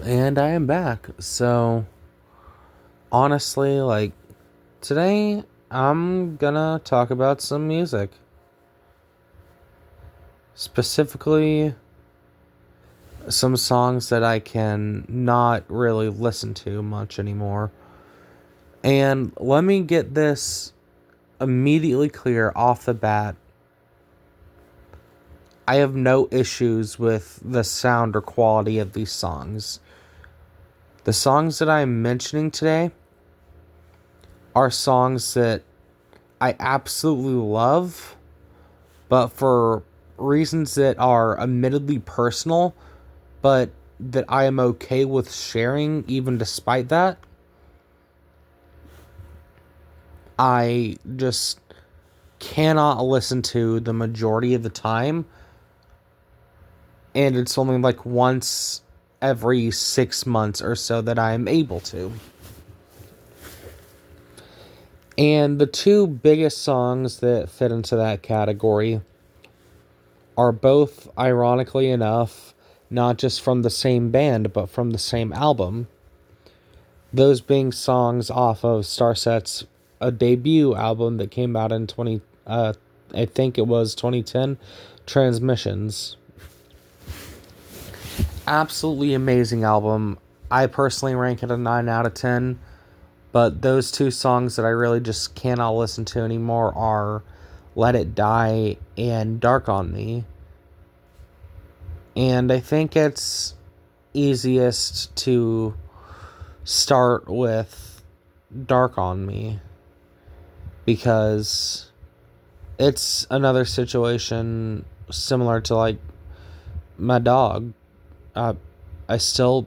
And I am back. So, honestly, today I'm gonna talk about some music. Specifically, some songs that I can not really listen to much anymore. And let me get this immediately clear off the bat. I have no issues with the sound or quality of these songs. The songs that I'm mentioning today are songs that I absolutely love, but for reasons that are admittedly personal, but that I am okay with sharing even despite that, I just cannot listen to the majority of the time, and it's only like once every 6 months or so that I am able to. And the two biggest songs that fit into that category are both, ironically enough, not just from the same band, but from the same album. Those being songs off of Starset's a debut album that came out in I think it was 2010, Transmissions. Absolutely amazing album. I personally rank it a 9 out of 10, but those two songs that I really just cannot listen to anymore are Let It Die and Dark on Me. And I think it's easiest to start with Dark on Me because it's another situation similar to like my dog. Uh, I still,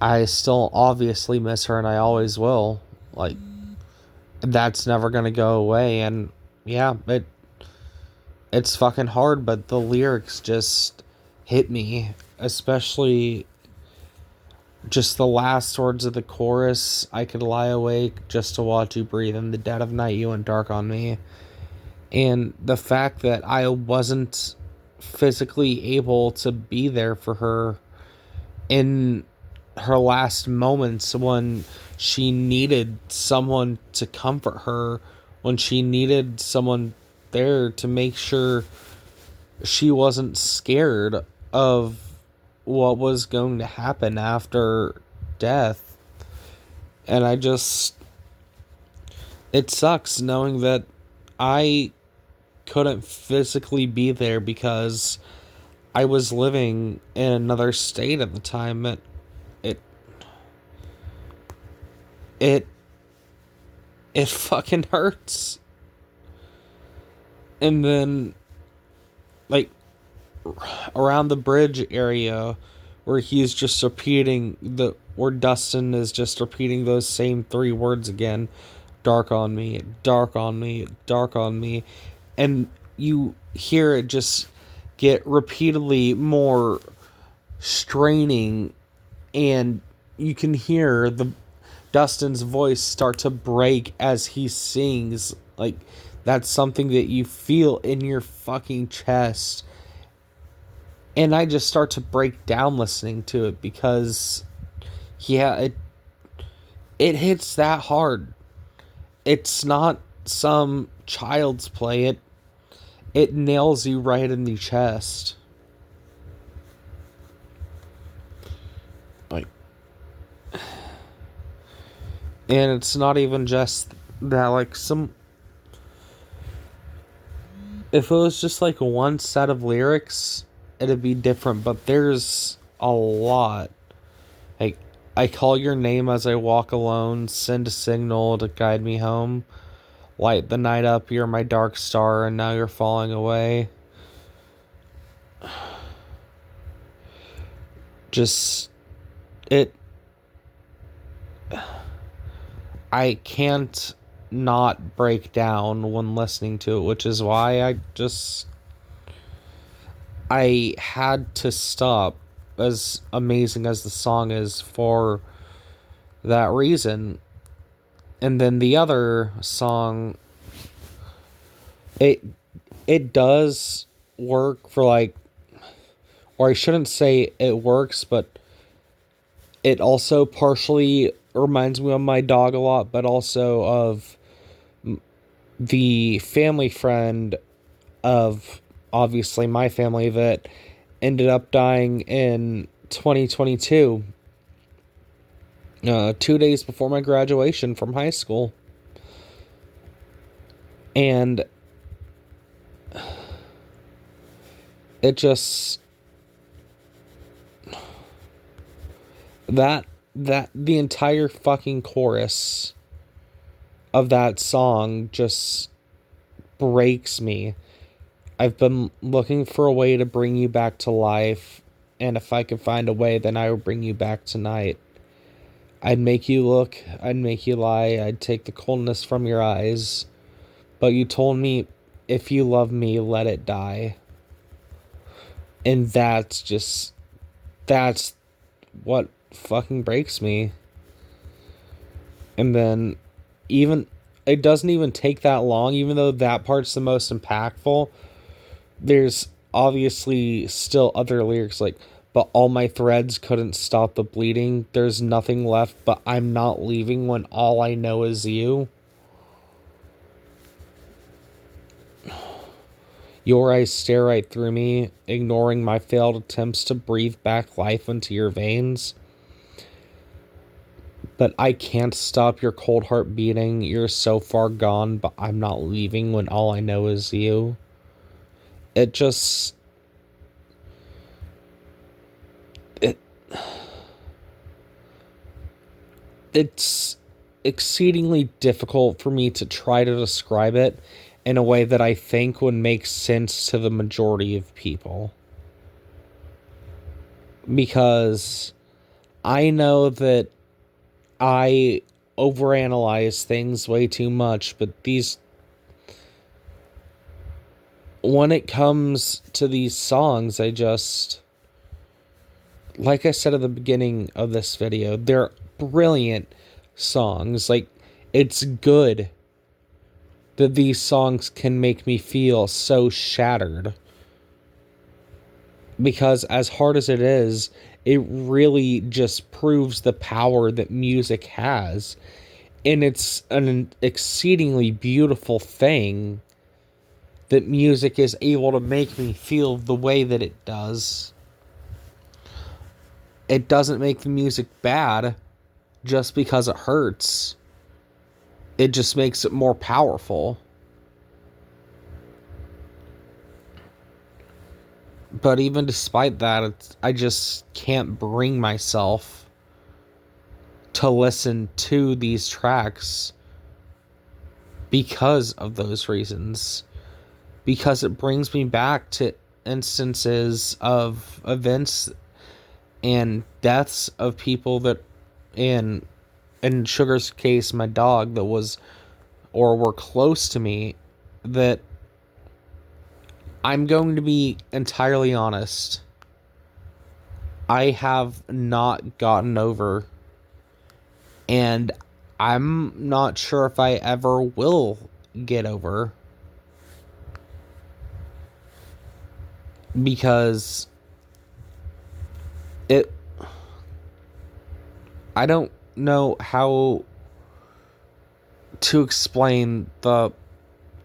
I still obviously miss her, and I always will. Like that's never gonna go away. And yeah, it's fucking hard, but the lyrics just hit me, especially just the last words of the chorus. I could lie awake just to watch you breathe in the dead of night. You went dark on me. And the fact that I wasn't physically able to be there for her in her last moments when she needed someone to comfort her, when she needed someone there to make sure she wasn't scared of what was going to happen after death. And it sucks knowing that I couldn't physically be there because I was living in another state at the time. It it it fucking hurts. And then like around the bridge area where he's just repeating the where Dustin is just repeating those same three words again. Dark on me, dark on me, dark on me. And you hear it just get repeatedly more straining, and you can hear the Dustin's voice start to break as he sings. Like that's something that you feel in your fucking chest. And I just start to break down listening to it because yeah, it hits that hard. It's not some child's play. It nails you right in the chest. Like, and it's not even just that. Like some, if it was just like one set of lyrics, it'd be different. But there's a lot. Like, I call your name as I walk alone. Send a signal to guide me home. Light the night up. You're my dark star, and now you're falling away. Just it. I can't not break down when listening to it, which is why I had to stop, as amazing as the song is, for that reason. And then the other song, it it does work for like or I shouldn't say it works, but it also partially reminds me of my dog a lot, but also of the family friend of obviously my family that ended up dying in 2022, 2 days before my graduation from high school. And it just that the entire fucking chorus of that song just breaks me. I've been looking for a way to bring you back to life, and if I could find a way, then I would bring you back tonight. I'd make you look, I'd make you lie, I'd take the coldness from your eyes. But you told me, if you love me, let it die. And that's what fucking breaks me. And then, even, it doesn't even take that long, even though that part's the most impactful. There's obviously still other lyrics like, but all my threads couldn't stop the bleeding. There's nothing left, but I'm not leaving when all I know is you. Your eyes stare right through me, ignoring my failed attempts to breathe back life into your veins. But I can't stop your cold heart beating. You're so far gone, but I'm not leaving when all I know is you. It just... It... It's exceedingly difficult for me to try to describe it in a way that I think would make sense to the majority of people. Because I know that I overanalyze things way too much, but when it comes to these songs, I just, like I said at the beginning of this video, they're brilliant songs. Like, it's good that these songs can make me feel so shattered. Because as hard as it is, it really just proves the power that music has. And it's an exceedingly beautiful thing that music is able to make me feel the way that it does. It doesn't make the music bad just because it hurts. It just makes it more powerful. But even despite that, I just can't bring myself to listen to these tracks because of those reasons. Because it brings me back to instances of events and deaths of people that, in Sugar's case, my dog, that was or were close to me, that I'm going to be entirely honest, I have not gotten over, and I'm not sure if I ever will get over, because I don't know how to explain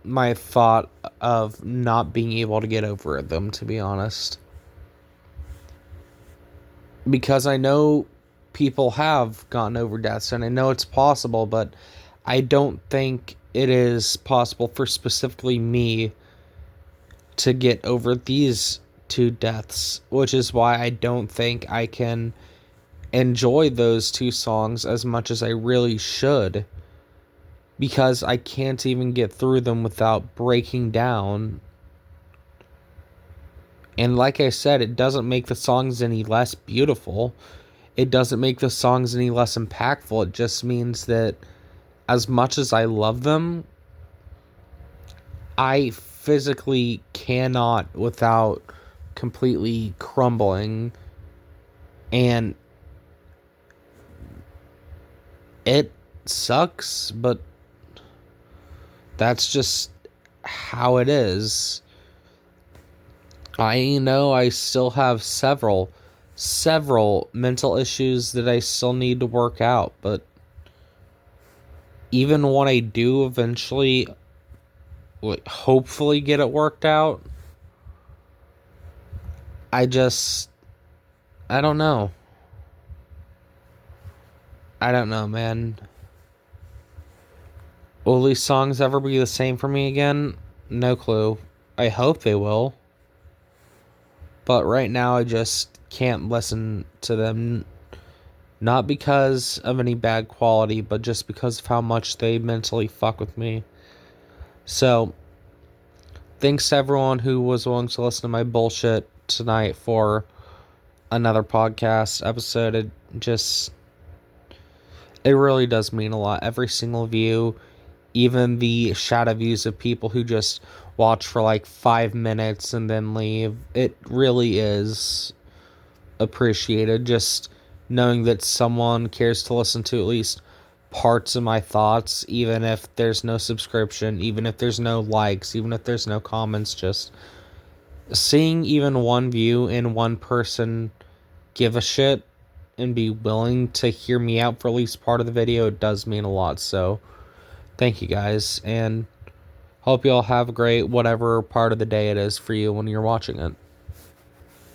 my thought of not being able to get over them, to be honest. Because I know people have gotten over deaths, and I know it's possible, but I don't think it is possible for specifically me to get over these two deaths, which is why I don't think I can enjoy those two songs as much as I really should, because I can't even get through them without breaking down. And like I said, it doesn't make the songs any less beautiful. It doesn't make the songs any less impactful. It just means that as much as I love them, I physically cannot without completely crumbling. And it sucks, but that's just how it is. I know I still have several mental issues that I still need to work out, but even when I do eventually, hopefully get it worked out, I just, I don't know. I don't know, man. Will these songs ever be the same for me again? No clue. I hope they will. But right now, I just can't listen to them. Not because of any bad quality, but just because of how much they mentally fuck with me. So, thanks to everyone who was willing to listen to my bullshit tonight for another podcast episode. It really does mean a lot. Every single view, even the shadow views of people who just watch for like 5 minutes and then leave, it really is appreciated. Just knowing that someone cares to listen to at least parts of my thoughts, even if there's no subscription, even if there's no likes, even if there's no comments, just seeing even one view and one person give a shit and be willing to hear me out for at least part of the video, it does mean a lot. So thank you guys, and hope you all have a great whatever part of the day it is for you when you're watching it.